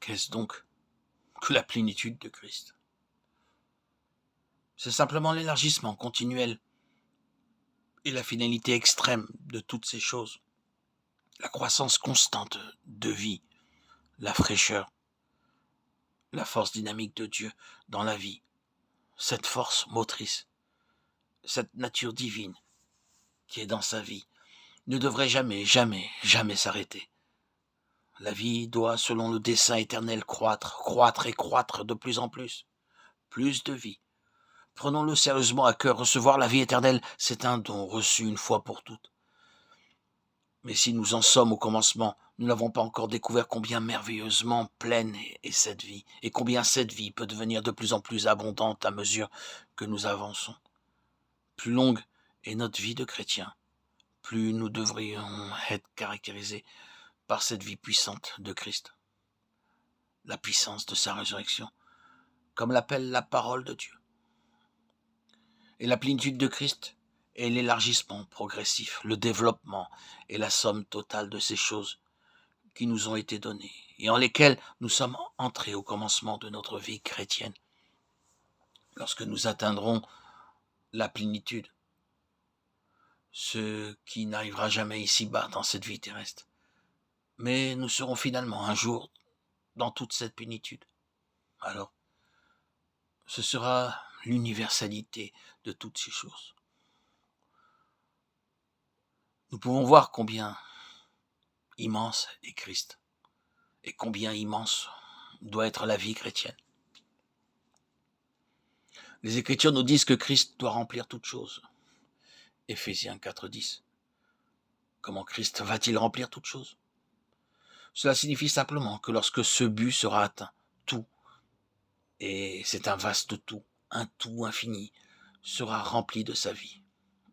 Qu'est-ce donc que la plénitude de Christ? C'est simplement l'élargissement continuel et la finalité extrême de toutes ces choses. La croissance constante de vie, la fraîcheur, la force dynamique de Dieu dans la vie, cette force motrice, cette nature divine qui est dans sa vie, ne devrait jamais, jamais, jamais s'arrêter. La vie doit, selon le dessein éternel, croître, croître et croître de plus en plus. Plus de vie. Prenons-le sérieusement à cœur, recevoir la vie éternelle, c'est un don reçu une fois pour toutes. Mais si nous en sommes au commencement, nous n'avons pas encore découvert combien merveilleusement pleine est cette vie, et combien cette vie peut devenir de plus en plus abondante à mesure que nous avançons. Plus longue est notre vie de chrétien, plus nous devrions être caractérisés par cette vie puissante de Christ, la puissance de sa résurrection, comme l'appelle la parole de Dieu. Et la plénitude de Christ est l'élargissement progressif, le développement et la somme totale de ces choses qui nous ont été données et en lesquelles nous sommes entrés au commencement de notre vie chrétienne. Lorsque nous atteindrons la plénitude, ce qui n'arrivera jamais ici-bas dans cette vie terrestre, mais nous serons finalement un jour dans toute cette plénitude. Alors, ce sera l'universalité de toutes ces choses. Nous pouvons voir combien immense est Christ et combien immense doit être la vie chrétienne. Les Écritures nous disent que Christ doit remplir toutes choses. Éphésiens 4,10. Comment Christ va-t-il remplir toutes choses? Cela signifie simplement que lorsque ce but sera atteint, tout, et c'est un vaste tout, un tout infini, sera rempli de sa vie,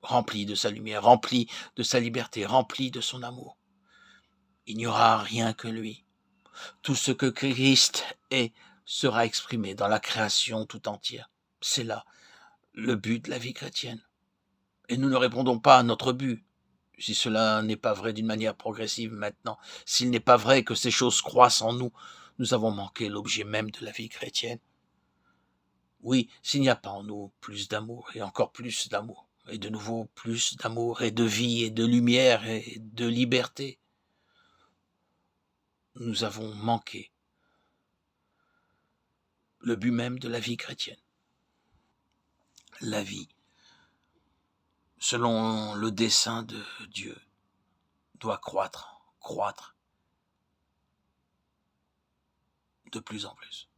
rempli de sa lumière, rempli de sa liberté, rempli de son amour. Il n'y aura rien que lui. Tout ce que Christ est sera exprimé dans la création tout entière. C'est là le but de la vie chrétienne. Et nous ne répondons pas à notre but, si cela n'est pas vrai d'une manière progressive maintenant. S'il n'est pas vrai que ces choses croissent en nous, nous avons manqué l'objet même de la vie chrétienne. Oui, s'il n'y a pas en nous plus d'amour, et encore plus d'amour, et de nouveau plus d'amour, et de vie, et de lumière, et de liberté, nous avons manqué le but même de la vie chrétienne. La vie, selon le dessein de Dieu, doit croître, croître de plus en plus.